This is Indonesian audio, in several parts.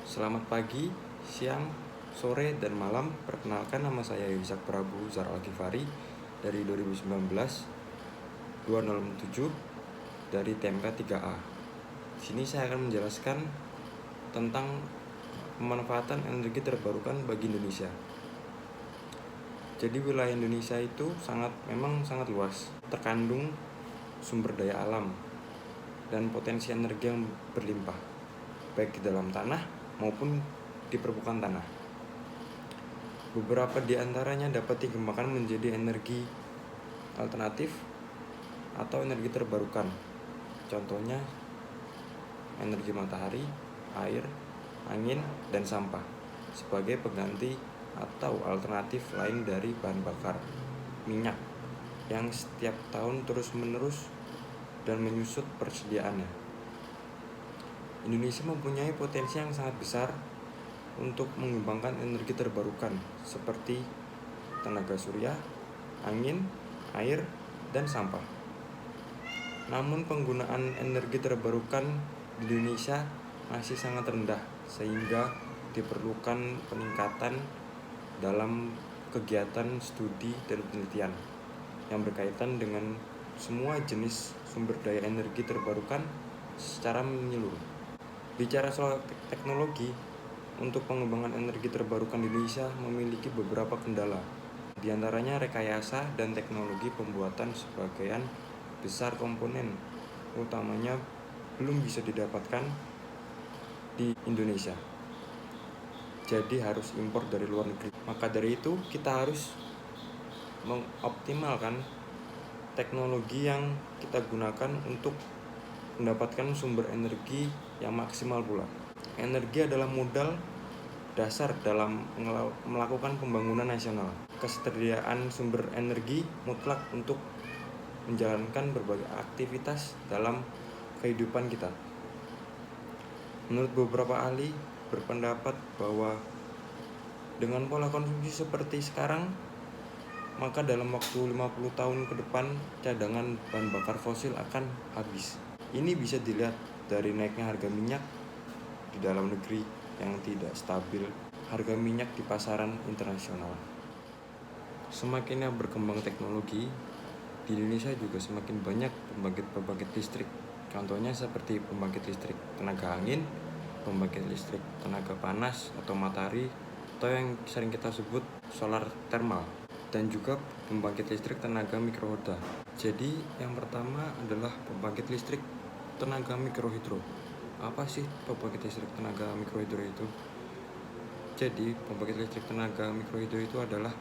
Selamat pagi, siang, sore, dan malam. Perkenalkan, nama saya Yusak Prabu Zar Al-Ghifari dari 2019-2007 dari TMK 3A. Di sini saya akan menjelaskan tentang pemanfaatan energi terbarukan bagi Indonesia. Jadi wilayah Indonesia itu memang sangat luas, terkandung sumber daya alam dan potensi energi yang berlimpah, baik di dalam tanah maupun di permukaan tanah. Beberapa di antaranya dapat dikembangkan menjadi energi alternatif atau energi terbarukan. Contohnya energi matahari, air, angin, dan sampah sebagai pengganti atau alternatif lain dari bahan bakar minyak yang setiap tahun terus-menerus dan menyusut persediaannya. Indonesia mempunyai potensi yang sangat besar untuk mengembangkan energi terbarukan seperti tenaga surya, angin, air, dan sampah. Namun penggunaan energi terbarukan di Indonesia masih sangat rendah, sehingga diperlukan peningkatan dalam kegiatan studi dan penelitian yang berkaitan dengan semua jenis sumber daya energi terbarukan secara menyeluruh. Bicara soal teknologi, untuk pengembangan energi terbarukan di Indonesia memiliki beberapa kendala, di antaranya rekayasa dan teknologi pembuatan sebagian besar komponen utamanya belum bisa didapatkan di Indonesia, jadi harus impor dari luar negeri. Maka dari itu kita harus mengoptimalkan teknologi yang kita gunakan untuk mendapatkan sumber energi yang maksimal pula. Energi adalah modal dasar dalam melakukan pembangunan nasional. Ketersediaan sumber energi mutlak untuk menjalankan berbagai aktivitas dalam kehidupan kita. Menurut beberapa ahli berpendapat bahwa dengan pola konsumsi seperti sekarang, maka dalam waktu 50 tahun ke depan cadangan bahan bakar fosil akan habis. Ini bisa dilihat dari naiknya harga minyak di dalam negeri yang tidak stabil, harga minyak di pasaran internasional. Semakinnya berkembang teknologi, di Indonesia juga semakin banyak pembangkit listrik. Contohnya seperti pembangkit listrik tenaga angin, pembangkit listrik tenaga panas atau matahari, atau yang sering kita sebut solar thermal, dan juga pembangkit listrik tenaga mikrohidro. Jadi yang pertama adalah pembangkit listrik tenaga mikrohidro. Apa sih pembangkit listrik tenaga mikrohidro itu? Jadi pembangkit listrik tenaga mikrohidro itu adalah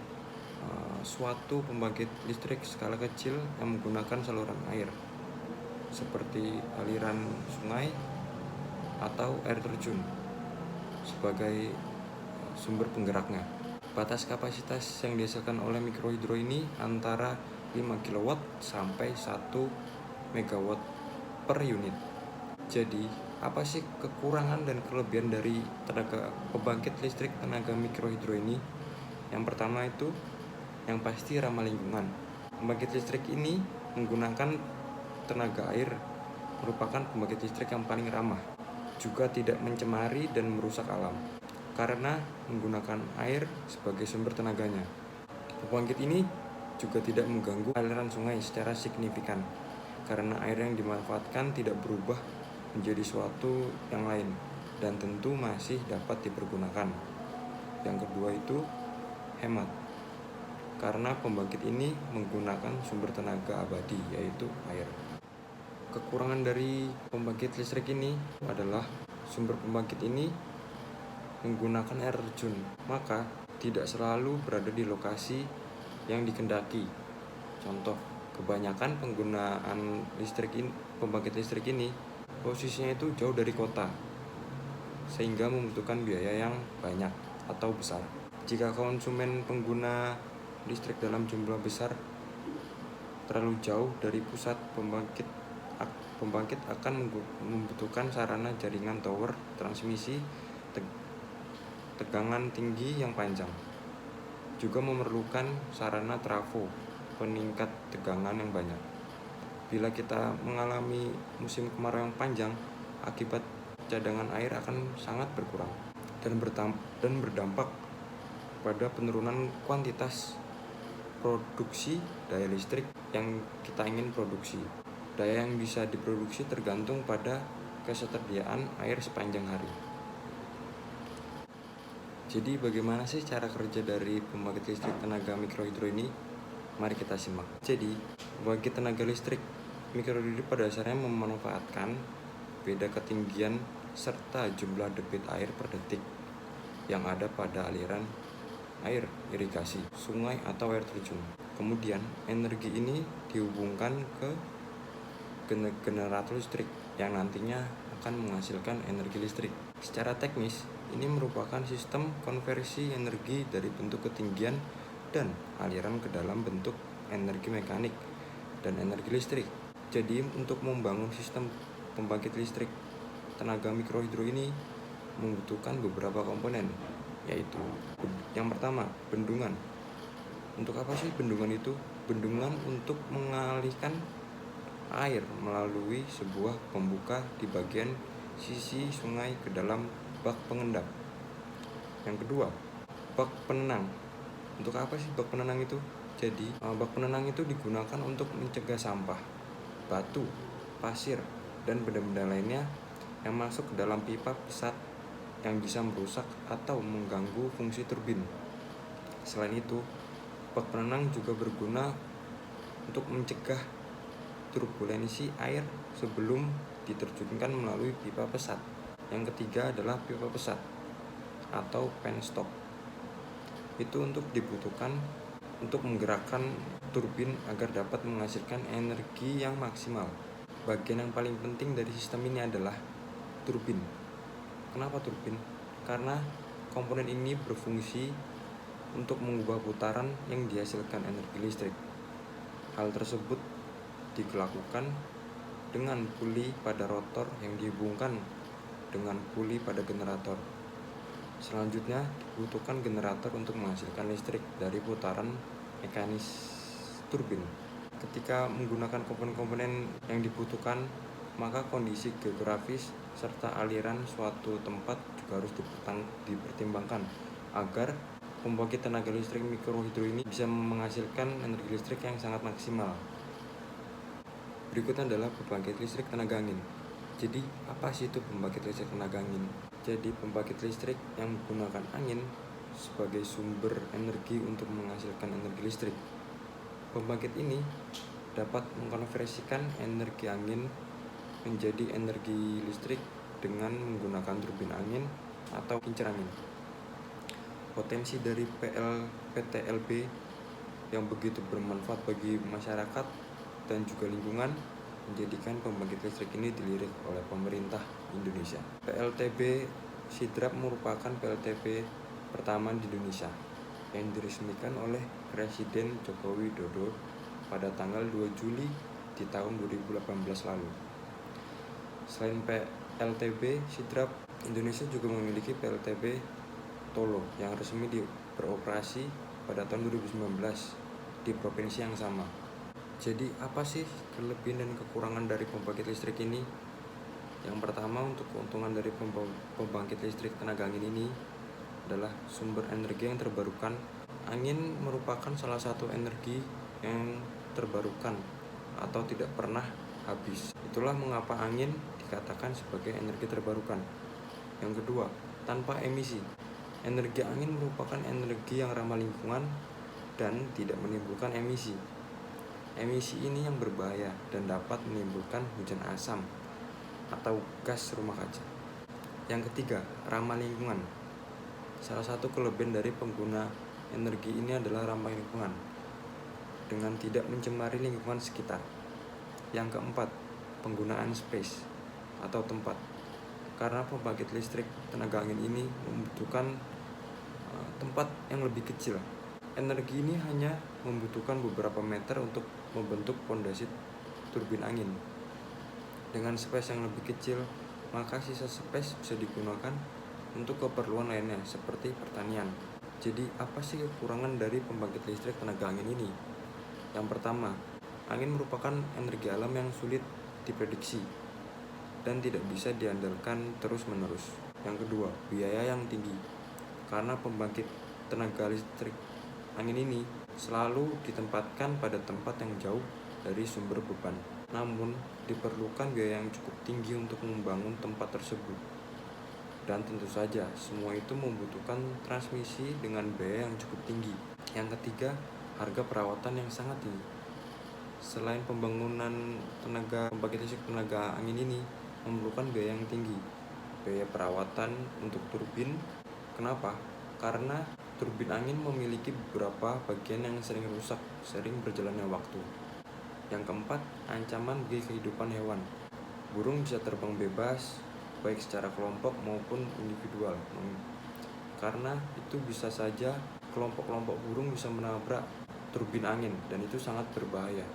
suatu pembangkit listrik skala kecil yang menggunakan saluran air seperti aliran sungai atau air terjun sebagai sumber penggeraknya. Batas kapasitas yang dihasilkan oleh mikrohidro ini antara 5 kW sampai 1 MW per unit. Jadi, apa sih kekurangan dan kelebihan dari tenaga pembangkit listrik tenaga mikrohidro ini? Yang pertama itu yang pasti ramah lingkungan. Pembangkit listrik ini menggunakan tenaga air, merupakan pembangkit listrik yang paling ramah, juga tidak mencemari dan merusak alam karena menggunakan air sebagai sumber tenaganya. Pembangkit ini juga tidak mengganggu aliran sungai secara signifikan karena air yang dimanfaatkan tidak berubah menjadi suatu yang lain dan tentu masih dapat dipergunakan. Yang kedua itu hemat, karena pembangkit ini menggunakan sumber tenaga abadi yaitu air. Kekurangan dari pembangkit listrik ini adalah sumber pembangkit ini menggunakan air terjun, maka tidak selalu berada di lokasi yang dikehendaki. Contoh, kebanyakan penggunaan pembangkit listrik ini posisinya itu jauh dari kota, sehingga membutuhkan biaya yang banyak atau besar. Jika konsumen pengguna listrik dalam jumlah besar terlalu jauh dari pusat pembangkit akan membutuhkan sarana jaringan tower transmisi tegangan tinggi yang panjang. Juga memerlukan sarana trafo peningkat tegangan yang banyak. Bila kita mengalami musim kemarau yang panjang, akibat cadangan air akan sangat berkurang. dan berdampak pada penurunan kuantitas produksi daya listrik yang kita ingin produksi. Daya yang bisa diproduksi tergantung pada ketersediaan air sepanjang hari. Jadi bagaimana sih cara kerja dari pembangkit listrik tenaga mikrohidro ini? Mari kita simak. Jadi, pembangkit tenaga listrik mikrohidro pada dasarnya memanfaatkan beda ketinggian serta jumlah debit air per detik yang ada pada aliran air irigasi, sungai atau air terjun. Kemudian, energi ini dihubungkan ke generator listrik yang nantinya akan menghasilkan energi listrik. Secara teknis, ini merupakan sistem konversi energi dari bentuk ketinggian dan aliran ke dalam bentuk energi mekanik dan energi listrik. Jadi, untuk membangun sistem pembangkit listrik tenaga mikrohidro ini membutuhkan beberapa komponen, yaitu yang pertama, bendungan. Untuk apa sih bendungan itu? Bendungan untuk mengalihkan air melalui sebuah pembuka di bagian sisi sungai ke dalam bak pengendap. Yang kedua, bak penenang. Untuk apa sih bak penenang itu? Jadi, bak penenang itu digunakan untuk mencegah sampah, batu, pasir, dan benda-benda lainnya yang masuk ke dalam pipa pesat yang bisa merusak atau mengganggu fungsi turbin. Selain itu, bak penenang juga berguna untuk mencegah turbulensi air sebelum diterjunkan melalui pipa pesat. Yang ketiga adalah pipa pesat atau penstock. Itu dibutuhkan untuk menggerakkan turbin agar dapat menghasilkan energi yang maksimal. Bagian yang paling penting dari sistem ini adalah turbin. Kenapa turbin? Karena komponen ini berfungsi untuk mengubah putaran yang dihasilkan energi listrik. Hal tersebut dilakukan dengan puli pada rotor yang dihubungkan dengan puli pada generator. Selanjutnya, dibutuhkan generator untuk menghasilkan listrik dari putaran mekanis turbin. Ketika menggunakan komponen-komponen yang dibutuhkan, maka kondisi geografis serta aliran suatu tempat juga harus dipertimbangkan agar pembangkit tenaga listrik mikrohidro ini bisa menghasilkan energi listrik yang sangat maksimal. Berikutnya adalah pembangkit listrik tenaga angin. Jadi, apa sih itu pembangkit listrik tenaga angin? Jadi, pembangkit listrik yang menggunakan angin sebagai sumber energi untuk menghasilkan energi listrik. Pembangkit ini dapat mengkonversikan energi angin menjadi energi listrik dengan menggunakan turbin angin atau kincir angin. Potensi dari PTLB yang begitu bermanfaat bagi masyarakat dan juga lingkungan menjadikan pembangkit listrik ini dilirik oleh pemerintah Indonesia. PLTB Sidrap merupakan PLTB pertama di Indonesia yang diresmikan oleh Presiden Joko Widodo pada tanggal 2 Juli di tahun 2018 lalu. Selain PLTB Sidrap, Indonesia juga memiliki PLTB Tolo yang resmi beroperasi pada tahun 2019 di provinsi yang sama. Jadi apa sih kelebihan dan kekurangan dari pembangkit listrik ini? Yang pertama, untuk keuntungan dari pembangkit listrik tenaga angin ini adalah sumber energi yang terbarukan. Angin merupakan salah satu energi yang terbarukan atau tidak pernah habis. Itulah mengapa angin dikatakan sebagai energi terbarukan. Yang kedua, tanpa emisi. Energi angin merupakan energi yang ramah lingkungan dan tidak menimbulkan emisi. Emisi ini yang berbahaya dan dapat menimbulkan hujan asam atau gas rumah kaca. Yang ketiga, ramah lingkungan. Salah satu kelebihan dari pengguna energi ini adalah ramah lingkungan dengan tidak mencemari lingkungan sekitar. Yang keempat, penggunaan space atau tempat. Karena pembangkit listrik tenaga angin ini membutuhkan tempat yang lebih kecil. Energi ini hanya membutuhkan beberapa meter untuk membentuk pondasi turbin angin. Dengan space yang lebih kecil, maka sisa space bisa digunakan untuk keperluan lainnya seperti pertanian. Jadi, apa sih kekurangan dari pembangkit listrik tenaga angin ini? Yang pertama, angin merupakan energi alam yang sulit diprediksi dan tidak bisa diandalkan terus-menerus. Yang kedua, biaya yang tinggi. Karena pembangkit tenaga listrik angin ini selalu ditempatkan pada tempat yang jauh dari sumber beban. Namun, diperlukan biaya yang cukup tinggi untuk membangun tempat tersebut. Dan tentu saja, semua itu membutuhkan transmisi dengan biaya yang cukup tinggi. Yang ketiga, harga perawatan yang sangat tinggi. Selain pembangunan pembangkit listrik tenaga angin ini memerlukan biaya yang tinggi. Biaya perawatan untuk turbin. Kenapa? Karena turbin angin memiliki beberapa bagian yang sering rusak, sering berjalannya waktu. Yang keempat, ancaman bagi kehidupan hewan. Burung bisa terbang bebas, baik secara kelompok maupun individual. Karena itu bisa saja kelompok-kelompok burung bisa menabrak turbin angin dan itu sangat berbahaya.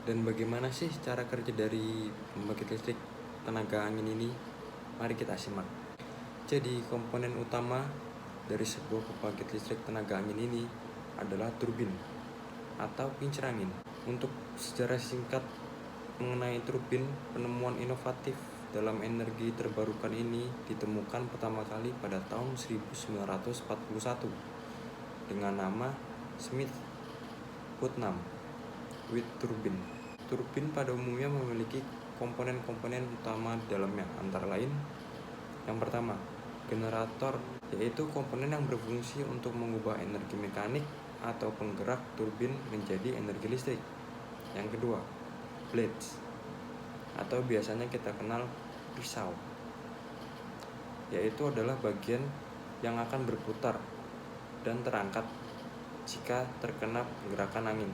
Dan bagaimana sih cara kerja dari pembangkit listrik tenaga angin ini? Mari kita simak. Jadi, komponen utama dari sebuah pembangkit listrik tenaga angin ini adalah turbin atau kincir angin. Untuk sejarah singkat mengenai turbin, penemuan inovatif dalam energi terbarukan ini ditemukan pertama kali pada tahun 1941 dengan nama Smith-Putnam wind turbine. Turbin pada umumnya memiliki komponen-komponen utama di dalamnya, antara lain yang pertama, generator, yaitu komponen yang berfungsi untuk mengubah energi mekanik atau penggerak turbin menjadi energi listrik. Yang kedua, blades, atau biasanya kita kenal pisau, yaitu adalah bagian yang akan berputar dan terangkat jika terkena gerakan angin.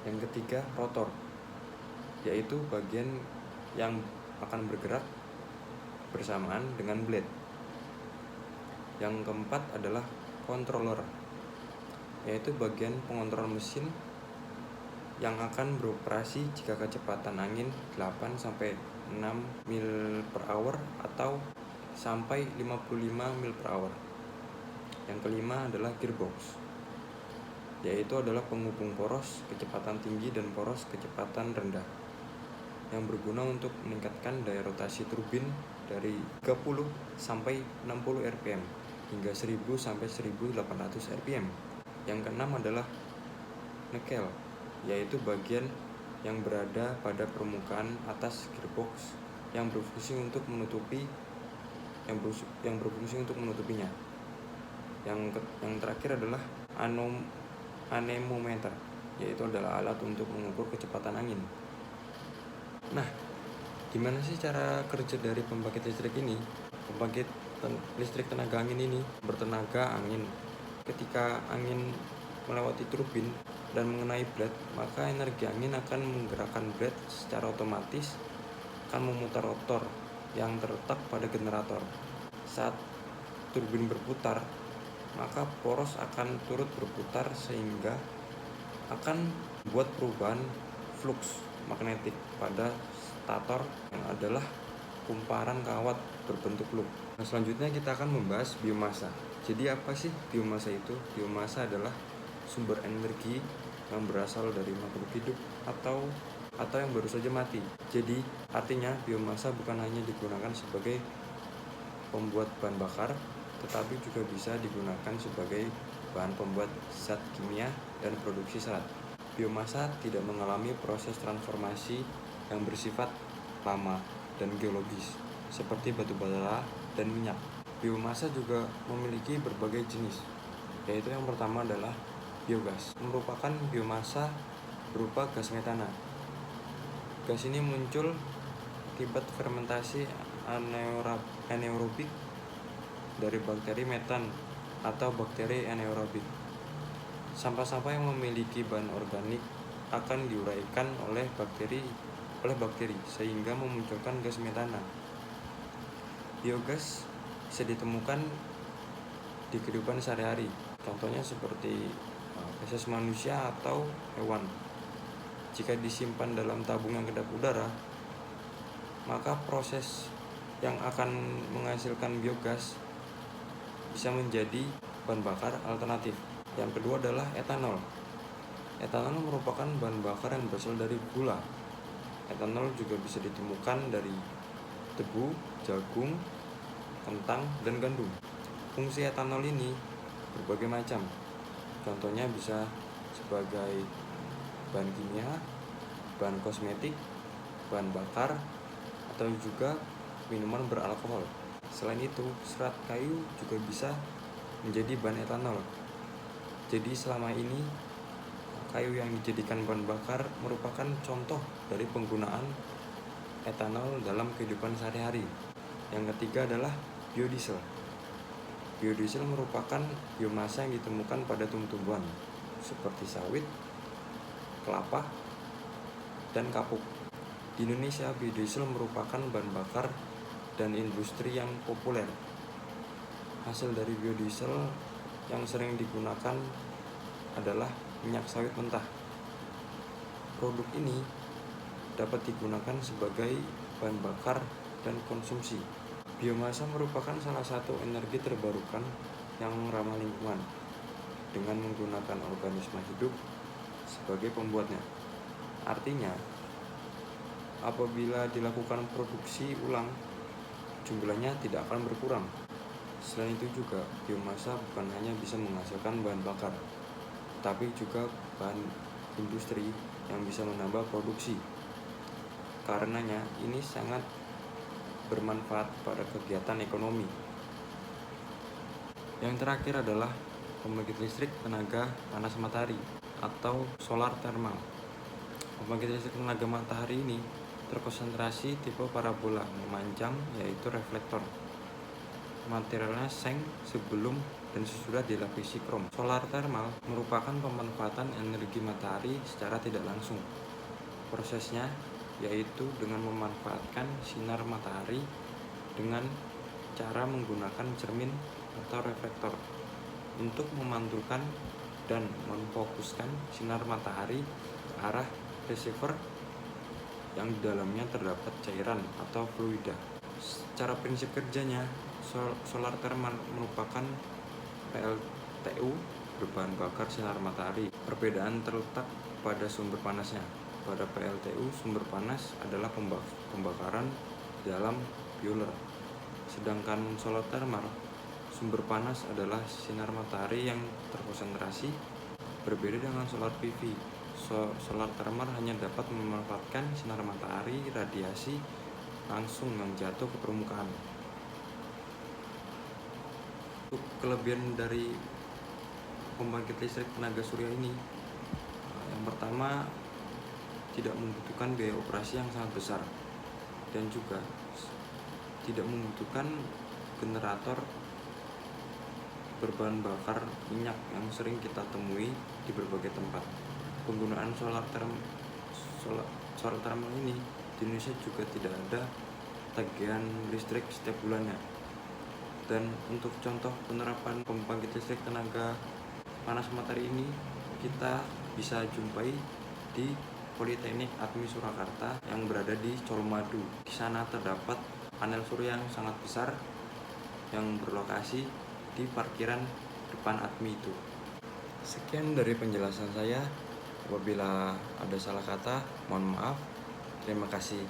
Yang ketiga, rotor, yaitu bagian yang akan bergerak bersamaan dengan blade. Yang keempat adalah controller, yaitu bagian pengontrol mesin yang akan beroperasi jika kecepatan angin 8-6 mil per hour atau sampai 55 mil per hour. Yang kelima adalah gearbox, yaitu adalah penghubung poros kecepatan tinggi dan poros kecepatan rendah yang berguna untuk meningkatkan daya rotasi turbin dari 30 sampai 60 rpm hingga 1000 sampai 1800 rpm. Yang keenam adalah nacelle, yaitu bagian yang berada pada permukaan atas gearbox yang berfungsi untuk menutupinya. Yang terakhir adalah anemometer, yaitu adalah alat untuk mengukur kecepatan angin. Nah, gimana sih cara kerja dari pembangkit listrik ini? Pembangkit listrik tenaga angin ini bertenaga angin. Ketika angin melewati turbin dan mengenai blade, maka energi angin akan menggerakkan blade secara otomatis akan memutar rotor yang terletak pada generator. Saat turbin berputar, maka poros akan turut berputar sehingga akan membuat perubahan flux magnetik pada stator yang adalah kumparan kawat berbentuk loop. Nah, selanjutnya kita akan membahas biomasa. Jadi apa sih biomasa itu? Biomasa adalah sumber energi yang berasal dari makhluk hidup atau yang baru saja mati. Jadi artinya biomasa bukan hanya digunakan sebagai pembuat bahan bakar, tetapi juga bisa digunakan sebagai bahan pembuat zat kimia dan produksi serat. Biomasa tidak mengalami proses transformasi yang bersifat lama dan geologis seperti batu bara dan minyak. Biomasa juga memiliki berbagai jenis, yaitu yang pertama adalah biogas, merupakan biomasa berupa gas metana. Gas ini muncul akibat fermentasi anaerobik dari bakteri metan atau bakteri anaerobik. Sampah-sampah yang memiliki bahan organik akan diuraikan oleh bakteri sehingga memunculkan gas metana. Biogas bisa ditemukan di kehidupan sehari-hari, contohnya seperti feses manusia atau hewan. Jika disimpan dalam tabung yang kedap udara, maka proses yang akan menghasilkan biogas bisa menjadi bahan bakar alternatif. Yang kedua adalah etanol. Etanol merupakan bahan bakar yang berasal dari gula. Etanol juga bisa ditemukan dari tebu, jagung, kentang, dan gandum. Fungsi etanol ini berbagai macam. Contohnya bisa sebagai bahan kimia, bahan kosmetik, bahan bakar, atau juga minuman beralkohol. Selain itu, serat kayu juga bisa menjadi bahan etanol. Jadi selama ini kayu yang dijadikan bahan bakar merupakan contoh dari penggunaan etanol dalam kehidupan sehari-hari. Yang ketiga adalah biodiesel. Biodiesel merupakan biomasa yang ditemukan pada tumbuhan seperti sawit, kelapa, dan kapuk. Di Indonesia, biodiesel merupakan bahan bakar dan industri yang populer. Hasil dari biodiesel yang sering digunakan adalah minyak sawit mentah. Produk ini dapat digunakan sebagai bahan bakar dan konsumsi. Biomasa merupakan salah satu energi terbarukan yang ramah lingkungan dengan menggunakan organisme hidup sebagai pembuatnya. Artinya, apabila dilakukan produksi ulang, jumlahnya tidak akan berkurang. Selain itu juga, biomasa bukan hanya bisa menghasilkan bahan bakar, tapi juga bahan industri yang bisa menambah produksi. Karenanya, ini sangat bermanfaat pada kegiatan ekonomi. Yang terakhir adalah pembangkit listrik tenaga panas matahari atau solar thermal. Pembangkit listrik tenaga matahari ini terkonsentrasi tipe parabola memanjang, yaitu reflektor. Materialnya seng sebelum dan sesudah dilapisi krom. Solar thermal merupakan pemanfaatan energi matahari secara tidak langsung. Prosesnya yaitu dengan memanfaatkan sinar matahari dengan cara menggunakan cermin atau reflektor untuk memantulkan dan memfokuskan sinar matahari ke arah receiver yang di dalamnya terdapat cairan atau fluida. Secara prinsip kerjanya, solar thermal merupakan PLTU berbahan bakar sinar matahari. Perbedaan terletak pada sumber panasnya. Pada PLTU, sumber panas adalah pembakaran dalam boiler. Sedangkan solar thermal, sumber panas adalah sinar matahari yang terkonsentrasi. Berbeda dengan solar PV, solar thermal hanya dapat memanfaatkan sinar matahari radiasi langsung yang jatuh ke permukaan. Untuk kelebihan dari pembangkit listrik tenaga surya ini, yang pertama, tidak membutuhkan biaya operasi yang sangat besar dan juga tidak membutuhkan generator berbahan bakar minyak yang sering kita temui di berbagai tempat. Penggunaan solar thermal ini di Indonesia juga tidak ada tagihan listrik setiap bulannya. Dan untuk contoh penerapan pembangkit listrik tenaga panas matahari ini kita bisa jumpai di Politeknik Atmi Surakarta yang berada di Colomadu. Di sana terdapat panel surya yang sangat besar yang berlokasi di parkiran depan Atmi itu. Sekian dari penjelasan saya. Apabila ada salah kata, mohon maaf. Terima kasih.